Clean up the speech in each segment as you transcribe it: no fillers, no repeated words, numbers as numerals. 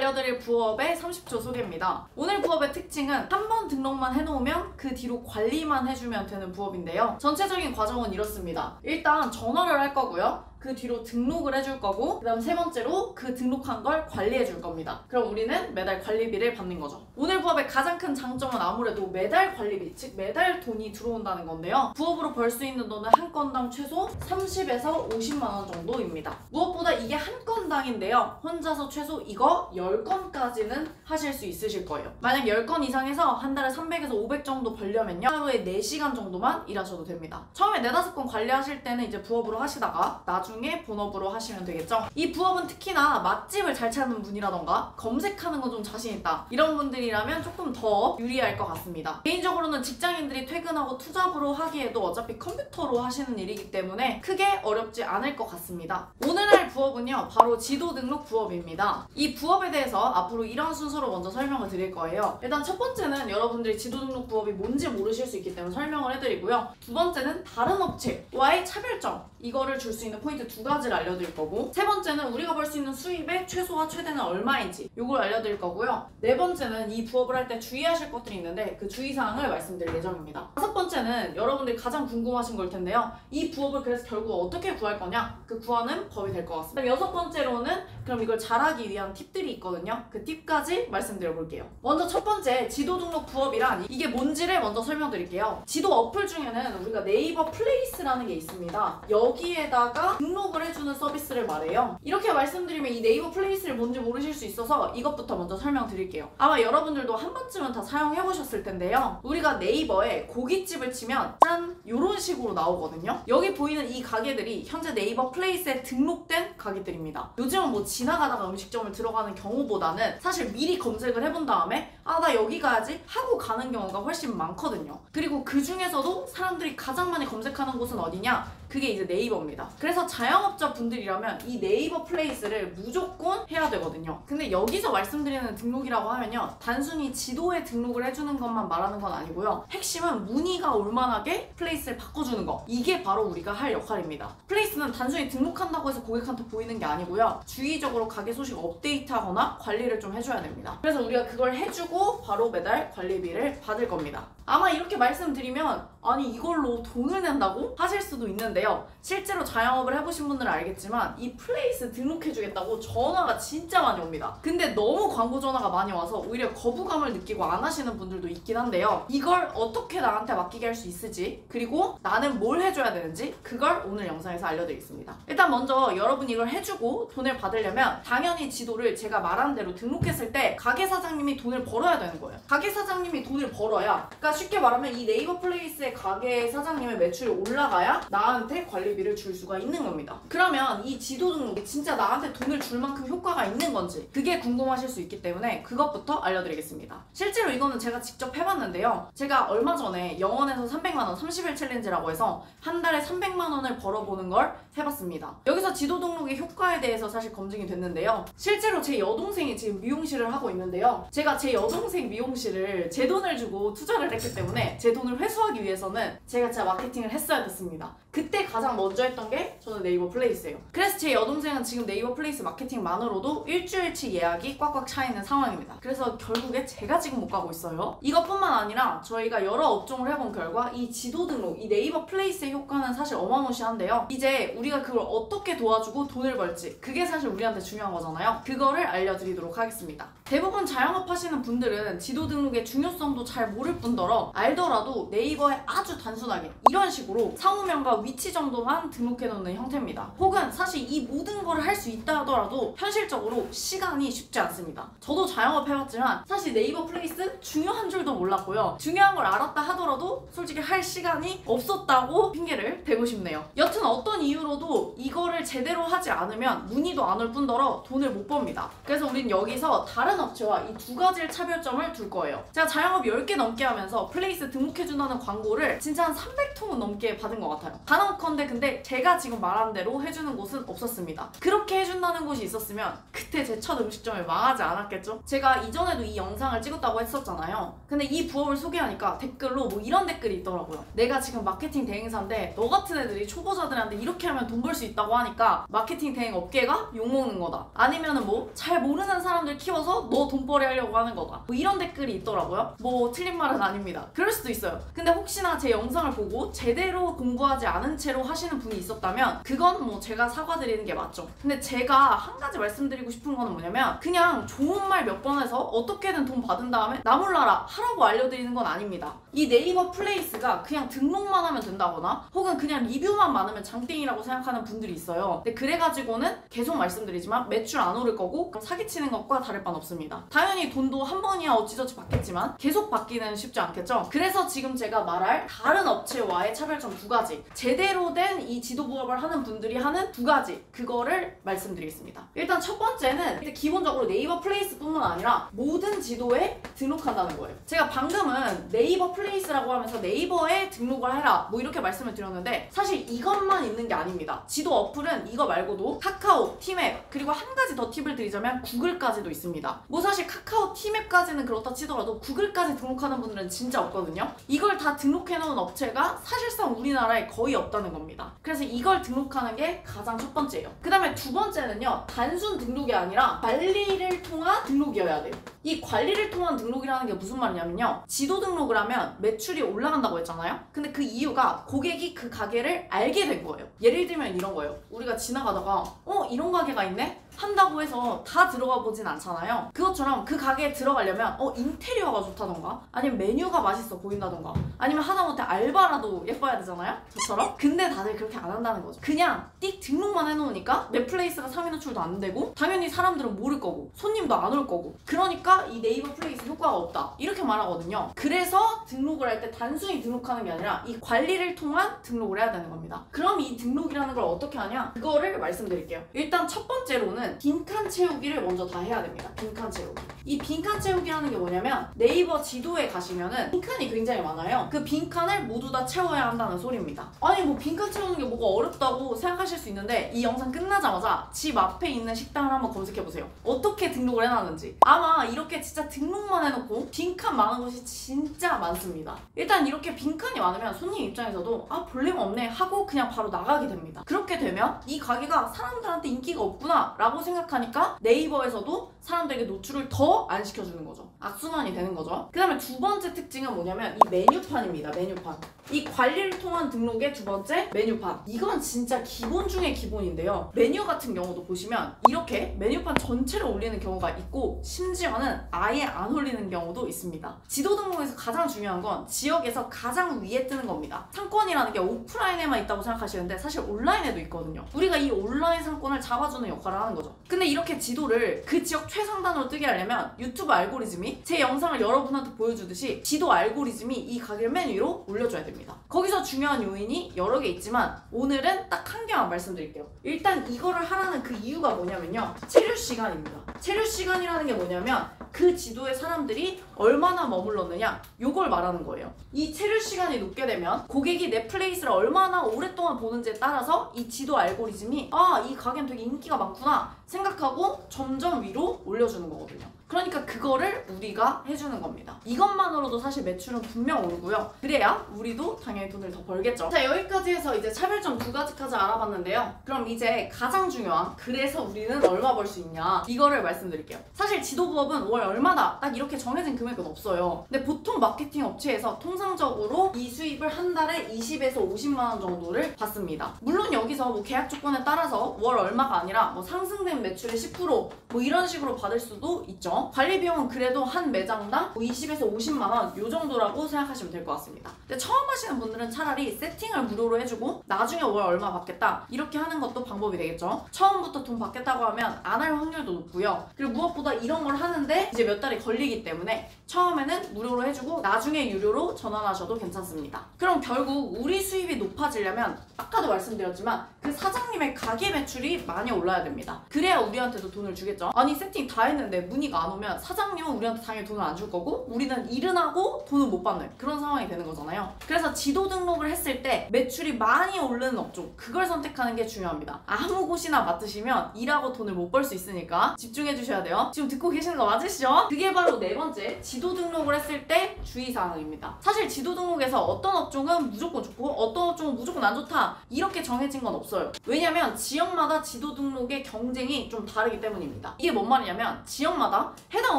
알려드릴 부업의 30초 소개입니다. 오늘 부업의 특징은 한 번 등록만 해놓으면 그 뒤로 관리만 해주면 되는 부업인데요. 전체적인 과정은 이렇습니다. 일단 전화를 할 거고요. 그 뒤로 등록을 해줄 거고, 그 다음 세 번째로 그 등록한 걸 관리해줄 겁니다. 그럼 우리는 매달 관리비를 받는 거죠. 오늘 부업의 가장 큰 장점은 아무래도 매달 관리비, 즉 매달 돈이 들어온다는 건데요. 부업으로 벌 수 있는 돈은 한 건당 최소 30에서 50만 원 정도입니다. 무엇보다 이게 한 건당인데요. 혼자서 최소 이거 10건까지는 하실 수 있으실 거예요. 만약 10건 이상해서 한 달에 300에서 500 정도 벌려면요. 하루에 4시간 정도만 일하셔도 됩니다. 처음에 4-5건 관리하실 때는 이제 부업으로 하시다가 나중에 본업으로 하시면 되겠죠. 이 부업은 특히나 맛집을 잘 찾는 분이라던가 검색하는 거 좀 자신 있다 이런 분들이라면 조금 더 유리할 것 같습니다. 개인적으로는 직장인들이 퇴근하고 투잡으로 하기에도 어차피 컴퓨터로 하시는 일이기 때문에 크게 어렵지 않을 것 같습니다. 오늘 할 부업은요, 바로 지도 등록 부업입니다. 이 부업에 대해서 앞으로 이런 순서로 먼저 설명을 드릴 거예요. 일단 첫 번째는 여러분들이 지도 등록 부업이 뭔지 모르실 수 있기 때문에 설명을 해드리고요. 두 번째는 다른 업체와의 차별점, 이거를 줄 수 있는 포인트 2가지를 알려드릴 거고, 세 번째는 우리가 벌 수 있는 수입의 최소와 최대는 얼마인지 이걸 알려드릴 거고요. 네 번째는 이 부업을 할 때 주의하실 것들이 있는데 그 주의사항을 말씀드릴 예정입니다. 다섯 번째는 여러분들이 가장 궁금하신 걸 텐데요. 이 부업을 그래서 결국 어떻게 구할 거냐? 그 구하는 법이 될 것 같습니다. 여섯 번째로는 그럼 이걸 잘하기 위한 팁들이 있거든요. 그 팁까지 말씀드려 볼게요. 먼저 첫 번째, 지도 등록 부업이란 이게 뭔지를 먼저 설명드릴게요. 지도 어플 중에는 우리가 네이버 플레이스라는 게 있습니다. 여기에다가 등록을 해주는 서비스를 말해요. 이렇게 말씀드리면 이 네이버 플레이스를 뭔지 모르실 수 있어서 이것부터 먼저 설명드릴게요. 아마 여러분들도 한 번쯤은 다 사용해보셨을 텐데요. 우리가 네이버에 고깃집을 치면 짠! 이런 식으로 나오거든요. 여기 보이는 이 가게들이 현재 네이버 플레이스에 등록된 가게들입니다. 요즘은 뭐 지나가다가 음식점을 들어가는 경우보다는 사실 미리 검색을 해본 다음에 나 여기 가야지 하고 가는 경우가 훨씬 많거든요. 그리고 그 중에서도 사람들이 가장 많이 검색하는 곳은 어디냐? 그게 이제 네이버입니다. 그래서 자영업자 분들이라면 이 네이버 플레이스를 무조건 해야 되거든요. 근데 여기서 말씀드리는 등록이라고 하면요, 단순히 지도에 등록을 해주는 것만 말하는 건 아니고요. 핵심은 문의가 올만하게 플레이스를 바꿔주는 거, 이게 바로 우리가 할 역할입니다. 플레이스는 단순히 등록한다고 해서 고객한테 보이는 게 아니고요. 주의적으로 가게 소식 업데이트하거나 관리를 좀 해줘야 됩니다. 그래서 우리가 그걸 해주고 바로 매달 관리비를 받을 겁니다. 아마 이렇게 말씀드리면 아니 이걸로 돈을 낸다고? 하실 수도 있는데요. 실제로 자영업을 해보신 분들은 알겠지만 이 플레이스 등록해주겠다고 전화가 진짜 많이 옵니다. 근데 너무 광고 전화가 많이 와서 오히려 거부감을 느끼고 안 하시는 분들도 있긴 한데요. 이걸 어떻게 나한테 맡기게 할 수 있을지, 그리고 나는 뭘 해줘야 되는지 그걸 오늘 영상에서 알려드리겠습니다. 일단 먼저 여러분이 이걸 해주고 돈을 받으려면 당연히 지도를 제가 말한 대로 등록했을 때 가게 사장님이 돈을 벌어야 되는 거예요. 가게 사장님이 돈을 벌어야, 그러니까 쉽게 말하면 이 네이버 플레이스의 가게 사장님의 매출이 올라가야 나한테 관리비를 줄 수가 있는 겁니다. 그러면 이 지도 등록이 진짜 나한테 돈을 줄 만큼 효과가 있는 건지 그게 궁금하실 수 있기 때문에 그것부터 알려드리겠습니다. 실제로 이거는 제가 직접 해봤는데요. 제가 얼마 전에 영원에서 300만 원 30일 챌린지라고 해서 한 달에 300만 원을 벌어보는 걸 해봤습니다. 여기서 지도 등록의 효과에 대해서 사실 검증이 됐는데요. 실제로 제 여동생이 지금 미용실을 하고 있는데요. 제가 제 여동생 미용실을 제 돈을 주고 투자를 했기 때문에 제 돈을 회수하기 위해서는 제가 진짜 마케팅을 했어야 됐습니다. 그때 가장 먼저 했던 게 저는 네이버 플레이스예요. 그래서 제 여동생은 지금 네이버 플레이스 마케팅만으로도 일주일치 예약이 꽉꽉 차 있는 상황입니다. 그래서 결국에 제가 지금 못 가고 있어요. 이것뿐만 아니라 저희가 여러 업종을 해본 결과 이 지도 등록, 이 네이버 플레이스의 효과는 사실 어마무시한데요. 이제 우리가 그걸 어떻게 도와주고 돈을 벌지, 그게 사실 우리한테 중요한 거잖아요. 그거를 알려드리도록 하겠습니다. 대부분 자영업 하시는 분들은 지도 등록의 중요성도 잘 모를 뿐더러 알더라도 네이버에 아주 단순하게 이런 식으로 상호명과 위치 정도만 등록해 놓는 형태입니다. 혹은 사실 이 모든 걸 할 수 있다 하더라도 현실적으로 시간이 쉽지 않습니다. 저도 자영업 해봤지만 사실 네이버 플레이스 중요한 줄도 몰랐고요. 중요한 걸 알았다 하더라도 솔직히 할 시간이 없었다고 핑계를 대고 싶네요. 여튼 어떤 이유로도 이거를 제대로 하지 않으면 문의도 안 올 뿐더러 돈을 못 법니다. 그래서 우린 여기서 다른 업체와 이 두 가지의 차별점을 둘 거예요. 제가 자영업 10개 넘게 하면서 네이버 플레이스 등록해준다는 광고를 진짜 한 300통은 넘게 받은 것 같아요. 단언컨대 근데 제가 지금 말한 대로 해주는 곳은 없었습니다. 그렇게 해준다는 곳이 있었으면 그때 제 첫 음식점이 망하지 않았겠죠? 제가 이전에도 이 영상을 찍었다고 했었잖아요. 근데 이 부업을 소개하니까 댓글로 뭐 이런 댓글이 있더라고요. 내가 지금 마케팅 대행사인데 너 같은 애들이 초보자들한테 이렇게 하면 돈 벌 수 있다고 하니까 마케팅 대행 업계가 욕먹는 거다. 아니면은 뭐 잘 모르는 사람들 키워서 너 돈벌이 하려고 하는 거다. 뭐 이런 댓글이 있더라고요. 뭐 틀린 말은 아닙니다. 그럴 수도 있어요. 근데 혹시나 제 영상을 보고 제대로 공부하지 않은 채로 하시는 분이 있었다면 그건 뭐 제가 사과드리는 게 맞죠. 근데 제가 한 가지 말씀드리고 싶은 거는 뭐냐면 그냥 좋은 말 몇 번 해서 어떻게든 돈 받은 다음에 나 몰라라 하라고 알려드리는 건 아닙니다. 이 네이버 플레이스가 그냥 등록만 하면 된다거나 혹은 그냥 리뷰만 많으면 장땡이라고 생각하는 분들이 있어요. 근데 그래가지고는 계속 말씀드리지만 매출 안 오를 거고 그럼 사기치는 것과 다를 바는 없습니다. 당연히 돈도 한 번이야 어찌저찌 받겠지만 계속 받기는 쉽지 않겠죠. 그래서 지금 제가 말할 다른 업체와의 차별점 두 가지, 제대로 된 이 지도 부업을 하는 분들이 하는 두 가지, 그거를 말씀드리겠습니다. 일단 첫 번째는 기본적으로 네이버 플레이스 뿐만 아니라 모든 지도에 등록한다는 거예요. 제가 방금은 네이버 플레이스라고 하면서 네이버에 등록을 해라 뭐 이렇게 말씀을 드렸는데 사실 이것만 있는 게 아닙니다. 지도 어플은 이거 말고도 카카오, 티맵, 그리고 한 가지 더 팁을 드리자면 구글까지도 있습니다. 뭐 사실 카카오, 티맵까지는 그렇다 치더라도 구글까지 등록하는 분들은 진짜 없거든요. 이걸 다 등록해놓은 업체가 사실상 우리나라에 거의 없다는 겁니다. 그래서 이걸 등록하는 게 가장 첫 번째예요. 그 다음에 두 번째는요, 단순 등록이 아니라 관리를 통한 등록이어야 돼요. 이 관리를 통한 등록이라는 게 무슨 말이냐면요, 지도 등록을 하면 매출이 올라간다고 했잖아요. 근데 그 이유가 고객이 그 가게를 알게 된 거예요. 예를 들면 이런 거예요. 우리가 지나가다가 이런 가게가 있네? 한다고 해서 다 들어가 보진 않잖아요. 그것처럼 그 가게에 들어가려면 인테리어가 좋다던가 아니면 메뉴가 맛있어 보인다던가 아니면 하다못해 알바라도 예뻐야 되잖아요, 저처럼. 근데 다들 그렇게 안 한다는 거죠. 그냥 띡 등록만 해놓으니까 내 플레이스가 3위 노출도 안 되고 당연히 사람들은 모를 거고 손님도 안 올 거고, 그러니까 이 네이버 플레이스 효과가 없다 이렇게 말하거든요. 그래서 등록을 할 때 단순히 등록하는 게 아니라 이 관리를 통한 등록을 해야 되는 겁니다. 그럼 이 등록이라는 걸 어떻게 하냐, 그거를 말씀드릴게요. 일단 첫 번째로는 빈칸 채우기를 먼저 다 해야 됩니다. 빈칸 채우기. 이 빈칸 채우기라는 게 뭐냐면 네이버 지도에 가시면은 빈칸이 굉장히 많아요. 그 빈칸을 모두 다 채워야 한다는 소리입니다. 아니 뭐 빈칸 채우는 게 뭐가 어렵다고 생각하실 수 있는데 이 영상 끝나자마자 집 앞에 있는 식당을 한번 검색해보세요. 어떻게 등록을 해놨는지. 아마 이렇게 진짜 등록만 해놓고 빈칸 많은 곳이 진짜 많습니다. 일단 이렇게 빈칸이 많으면 손님 입장에서도 볼림 없네 하고 그냥 바로 나가게 됩니다. 그렇게 되면 이 가게가 사람들한테 인기가 없구나 라고 생각하니까 네이버에서도 사람들에게 노출을 더 안 시켜주는 거죠. 악순환이 되는 거죠. 그 다음에 두 번째 특징은 뭐냐면 이 메뉴판입니다. 메뉴판. 이 관리를 통한 등록의 두 번째, 메뉴판. 이건 진짜 기본 중에 기본인데요. 메뉴 같은 경우도 보시면 이렇게 메뉴판 전체를 올리는 경우가 있고 심지어는 아예 안 올리는 경우도 있습니다. 지도 등록에서 가장 중요한 건 지역에서 가장 위에 뜨는 겁니다. 상권이라는 게 오프라인에만 있다고 생각하시는데 사실 온라인에도 있거든요. 우리가 이 온라인 상권을 잡아주는 역할을 하는 거죠. 근데 이렇게 지도를 그 지역 최상단으로 뜨게 하려면 유튜브 알고리즘이 제 영상을 여러분한테 보여주듯이 지도 알고리즘이 이 가게를 맨 위로 올려줘야 됩니다. 거기서 중요한 요인이 여러 개 있지만 오늘은 딱 한 개만 말씀드릴게요. 일단 이거를 하라는 그 이유가 뭐냐면요, 체류 시간입니다. 체류 시간이라는 게 뭐냐면 그 지도에 사람들이 얼마나 머물렀느냐, 요걸 말하는 거예요. 이 체류 시간이 높게 되면 고객이 내 플레이스를 얼마나 오랫동안 보는지에 따라서 이 지도 알고리즘이 이 가게는 되게 인기가 많구나 생각하고 점점 위로 올려주는 거거든요. 그러니까 그거를 우리가 해주는 겁니다. 이것만으로도 사실 매출은 분명 오르고요. 그래야 우리도 당연히 돈을 더 벌겠죠. 자, 여기까지 해서 이제 차별점 두 가지까지 알아봤는데요. 그럼 이제 가장 중요한, 그래서 우리는 얼마 벌 수 있냐, 이거를 말씀드릴게요. 사실 지도 부업은 월 얼마다 딱 이렇게 정해진 금액은 없어요. 근데 보통 마케팅 업체에서 통상적으로 이 수입을 한 달에 20에서 50만 원 정도를 받습니다. 물론 여기서 뭐 계약 조건에 따라서 월 얼마가 아니라 뭐 상승된 매출의 10% 뭐 이런 식으로 받을 수도 있죠. 관리 비용은 그래도 한 매장당 뭐 20에서 50만 원 요 정도라고 생각하시면 될 것 같습니다. 근데 처음 하시는 분들은 차라리 세팅을 무료로 해주고 나중에 월 얼마 받겠다 이렇게 하는 것도 방법이 되겠죠. 처음부터 돈 받겠다고 하면 안 할 확률도 높고요. 그리고 무엇보다 이런 걸 하는데 이제 몇 달이 걸리기 때문에 처음에는 무료로 해주고 나중에 유료로 전환하셔도 괜찮습니다. 그럼 결국 우리 수입이 높아지려면 아까도 말씀드렸지만 그 사장님의 가게 매출이 많이 올라야 됩니다. 그래야 우리한테도 돈을 주겠죠. 아니 세팅 다 했는데 문의가 안 오면 그러면 사장님은 우리한테 당연히 돈을 안 줄 거고 우리는 일은 하고 돈을 못 받는 그런 상황이 되는 거잖아요. 그래서 지도 등록을 했을 때 매출이 많이 오르는 업종, 그걸 선택하는 게 중요합니다. 아무 곳이나 맡으시면 일하고 돈을 못 벌 수 있으니까 집중해 주셔야 돼요. 지금 듣고 계시는 거 맞으시죠? 그게 바로 네 번째, 지도 등록을 했을 때 주의사항입니다. 사실 지도 등록에서 어떤 업종은 무조건 좋고 어떤 업종은 무조건 안 좋다 이렇게 정해진 건 없어요. 왜냐면 지역마다 지도 등록의 경쟁이 좀 다르기 때문입니다. 이게 뭔 말이냐면 지역마다 해당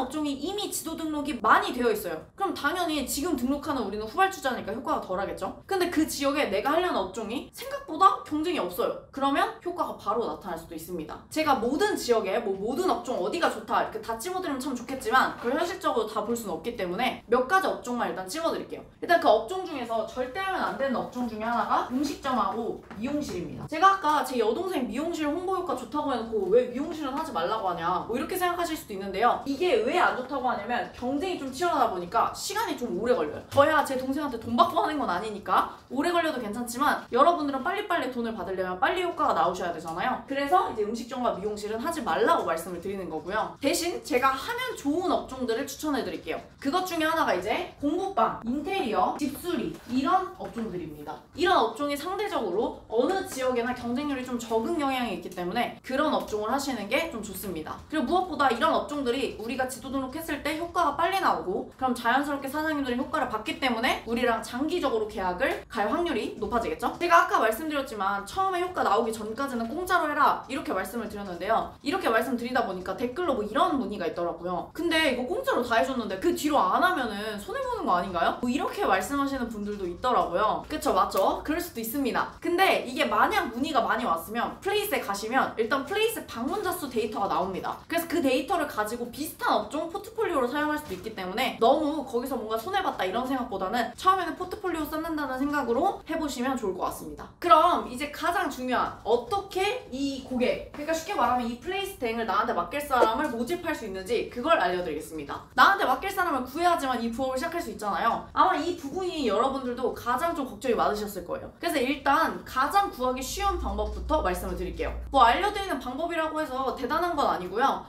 업종이 이미 지도 등록이 많이 되어 있어요. 그럼 당연히 지금 등록하는 우리는 후발주자니까 효과가 덜하겠죠? 근데 그 지역에 내가 하려는 업종이 생각보다 경쟁이 없어요. 그러면 효과가 바로 나타날 수도 있습니다. 제가 모든 지역에 모든 업종 어디가 좋다 이렇게 다 찝어드리면 참 좋겠지만 그걸 현실적으로 다 볼 수는 없기 때문에 몇 가지 업종만 일단 찝어드릴게요. 일단 그 업종 중에서 절대 하면 안 되는 업종 중에 하나가 음식점하고 미용실입니다. 제가 아까 제 여동생 미용실 홍보 효과 좋다고 해놓고 왜 미용실은 하지 말라고 하냐 뭐 이렇게 생각하실 수도 있는데요. 이게 왜 안 좋다고 하냐면 경쟁이 좀 치열하다 보니까 시간이 좀 오래 걸려요. 저야 제 동생한테 돈 받고 하는 건 아니니까 오래 걸려도 괜찮지만 여러분들은 빨리빨리 돈을 받으려면 빨리 효과가 나오셔야 되잖아요. 그래서 이제 음식점과 미용실은 하지 말라고 말씀을 드리는 거고요. 대신 제가 하면 좋은 업종들을 추천해 드릴게요. 그것 중에 하나가 이제 공구방, 인테리어, 집수리 이런 업종들입니다. 이런 업종이 상대적으로 어느 지역에나 경쟁률이 좀 적은 경향이 있기 때문에 그런 업종을 하시는 게 좀 좋습니다. 그리고 무엇보다 이런 업종들이 우리가 지도 등록했을 때 효과가 빨리 나오고 그럼 자연스럽게 사장님들이 효과를 받기 때문에 우리랑 장기적으로 계약을 갈 확률이 높아지겠죠? 제가 아까 말씀드렸지만 처음에 효과 나오기 전까지는 공짜로 해라 이렇게 말씀을 드렸는데요. 이렇게 말씀드리다 보니까 댓글로 뭐 이런 문의가 있더라고요. 근데 이거 공짜로 다 해줬는데 그 뒤로 안 하면은 손해보는 거 아닌가요? 뭐 이렇게 말씀하시는 분들도 있더라고요. 그쵸, 맞죠? 그럴 수도 있습니다. 근데 이게 만약 문의가 많이 왔으면 플레이스에 가시면 일단 플레이스 방문자 수 데이터가 나옵니다. 그래서 그 데이터를 가지고 비슷한 업종 포트폴리오로 사용할 수도 있기 때문에 너무 거기서 뭔가 손해봤다 이런 생각보다는 처음에는 포트폴리오 쌓는다는 생각으로 해보시면 좋을 것 같습니다. 그럼 이제 가장 중요한 어떻게 이 고객, 그러니까 쉽게 말하면 이 플레이스 대행을 나한테 맡길 사람을 모집할 수 있는지 그걸 알려드리겠습니다. 나한테 맡길 사람을 구해야지만 이 부업을 시작할 수 있잖아요. 아마 이 부분이 여러분들도 가장 좀 걱정이 많으셨을 거예요. 그래서 일단 가장 구하기 쉬운 방법부터 말씀을 드릴게요. 뭐 알려드리는 방법이라고 해서 대단한 건 아니고요.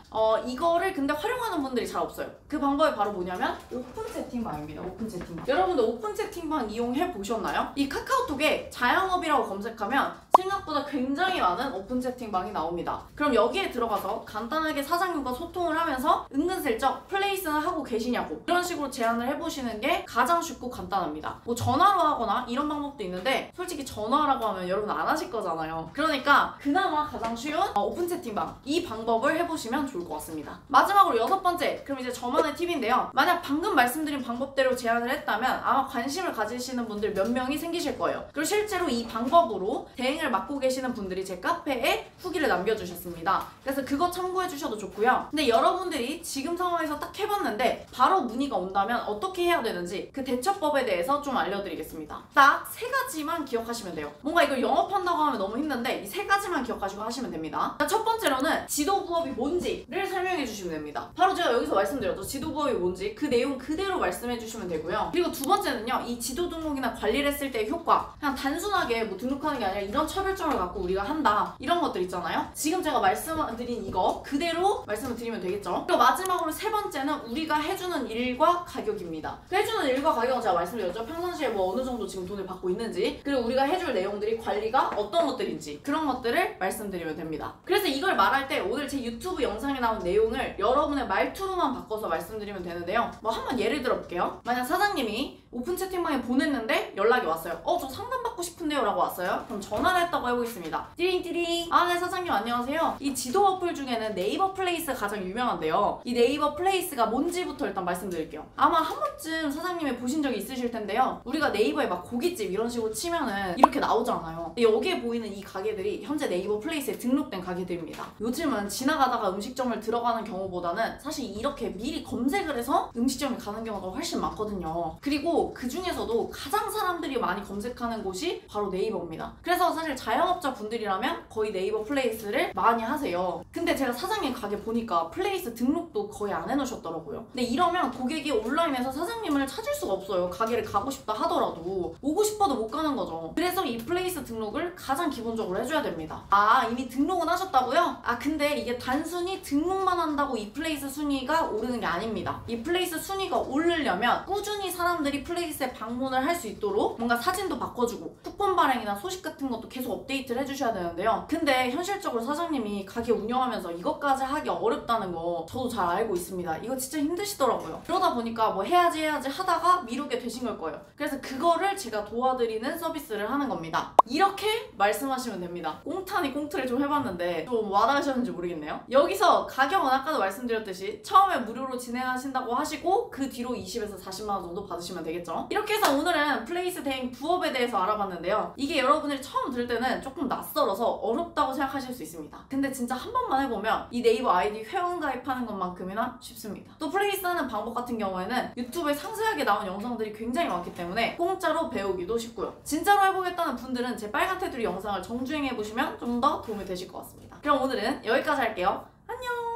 이거를 근데 활용하는 분들이 잘 없어요. 그 방법이 바로 뭐냐면 오픈 채팅방입니다. 오픈 채팅방. 여러분들 오픈 채팅방 이용해 보셨나요? 이 카카오톡에 자영업이라고 검색하면 생각보다 굉장히 많은 오픈 채팅방이 나옵니다. 그럼 여기에 들어가서 간단하게 사장님과 소통을 하면서 은근슬쩍 플레이스는 하고 계시냐고 이런 식으로 제안을 해보시는 게 가장 쉽고 간단합니다. 뭐 전화로 하거나 이런 방법도 있는데 솔직히 전화라고 하면 여러분 안 하실 거잖아요. 그러니까 그나마 가장 쉬운 오픈 채팅방 이 방법을 해보시면 좋을 것 같습니다. 마지막으로 여섯 번째, 그럼 이제 저만의 팁인데요. 만약 방금 말씀드린 방법대로 제안을 했다면 아마 관심을 가지시는 분들 몇 명이 생기실 거예요. 그리고 실제로 이 방법으로 대행을 맡고 계시는 분들이 제 카페에 후기를 남겨주셨습니다. 그래서 그거 참고해 주셔도 좋고요. 근데 여러분들이 지금 상황에서 딱 해봤는데 바로 문의가 온다면 어떻게 해야 되는지 그 대처법에 대해서 좀 알려드리겠습니다. 딱 세 가지만 기억하시면 돼요. 뭔가 이걸 영업한다고 하면 너무 힘든데 이 세 가지만 기억하시고 하시면 됩니다. 첫 번째로는 지도 부업이 뭔지를 설명해 주시면 됩니다. 바로 제가 여기서 말씀드렸죠. 지도 부업이 뭔지 그 내용 그대로 말씀해 주시면 되고요. 그리고 두 번째는요. 이 지도 등록이나 관리를 했을 때의 효과, 그냥 단순하게 뭐 등록하는 게 아니라 이런 차별점을 갖고 우리가 한다 이런 것들 있잖아요. 지금 제가 말씀드린 이거 그대로 말씀을 드리면 되겠죠. 그리고 마지막으로 세 번째는 우리가 해주는 일과 가격입니다. 해주는 일과 가격은 제가 말씀드렸죠. 평상시에 뭐 어느 정도 지금 돈을 받고 있는지, 그리고 우리가 해줄 내용들이 관리가 어떤 것들인지 그런 것들을 말씀드리면 됩니다. 그래서 이걸 말할 때 오늘 제 유튜브 영상에 나온 내용을 여러분의 말투로만 바꿔서 말씀드리면 되는데요. 뭐 한번 예를 들어볼게요. 만약 사장님이 오픈 채팅방에 보냈는데 연락이 왔어요. 저 상담받고 싶은데요 라고 왔어요. 그럼 전화를 했다고 해보겠습니다. 띠링띠링. 네 사장님 안녕하세요. 이 지도 어플 중에는 네이버 플레이스 가장 유명한데요. 이 네이버 플레이스가 뭔지부터 일단 말씀드릴게요. 아마 한 번쯤 사장님이 보신 적이 있으실 텐데요. 우리가 네이버에 막 고깃집 이런 식으로 치면은 이렇게 나오잖아요. 여기에 보이는 이 가게들이 현재 네이버 플레이스에 등록된 가게들입니다. 요즘은 지나가다가 음식점을 들어가는 경우보다는 사실 이렇게 미리 검색을 해서 음식점에 가는 경우가 훨씬 많거든요. 그리고 그 중에서도 가장 사람들이 많이 검색하는 곳이 바로 네이버입니다. 그래서 사실 자영업자 분들이라면 거의 네이버 플레이스를 많이 하세요. 근데 제가 사장님 가게 보니까 플레이스 등록도 거의 안 해놓으셨더라고요. 근데 이러면 고객이 온라인에서 사장님을 찾을 수가 없어요. 가게를 가고 싶다 하더라도 오고 싶어도 못 가는 거죠. 그래서 이 플레이스 등록을 가장 기본적으로 해줘야 됩니다. 이미 등록은 하셨다고요? 근데 이게 단순히 등록만 한다고 이 플레이스 순위가 오르는 게 아닙니다. 이 플레이스 순위가 오르려면 꾸준히 사람들이 플레이스에 방문을 할 수 있도록 뭔가 사진도 바꿔주고 쿠폰 발행이나 소식 같은 것도 계속 업데이트를 해주셔야 되는데요. 근데 현실적으로 사장님이 가게 운영하면서 이것까지 하기 어렵다는 거 저도 잘 알고 있습니다. 이거 진짜 힘드시더라고요. 그러다 보니까 뭐 해야지 하다가 미루게 되신 걸 거예요. 그래서 그거를 제가 도와드리는 서비스를 하는 겁니다. 이렇게 말씀하시면 됩니다. 꽁타니 꽁트를 좀 해봤는데 좀 와닿으셨는지 모르겠네요. 여기서 가격은 아까도 말씀드렸듯이 처음에 무료로 진행하신다고 하시고 그 뒤로 20에서 40만 원 정도 받으시면 되겠죠. 이렇게 해서 오늘은 플레이스 대행 부업에 대해서 알아봤는데요. 이게 여러분들이 처음 들을 때는 조금 낯설어서 어렵다고 생각하실 수 있습니다. 근데 진짜 한 번만 해보면 이 네이버 아이디 회원 가입하는 것만큼이나 쉽습니다. 또 플레이스 하는 방법 같은 경우에는 유튜브에 상세하게 나온 영상들이 굉장히 많기 때문에 공짜로 배우기도 쉽고요. 진짜로 해보겠다는 분들은 제 빨간 테두리 영상을 정주행해보시면 좀 더 도움이 되실 것 같습니다. 그럼 오늘은 여기까지 할게요. 안녕!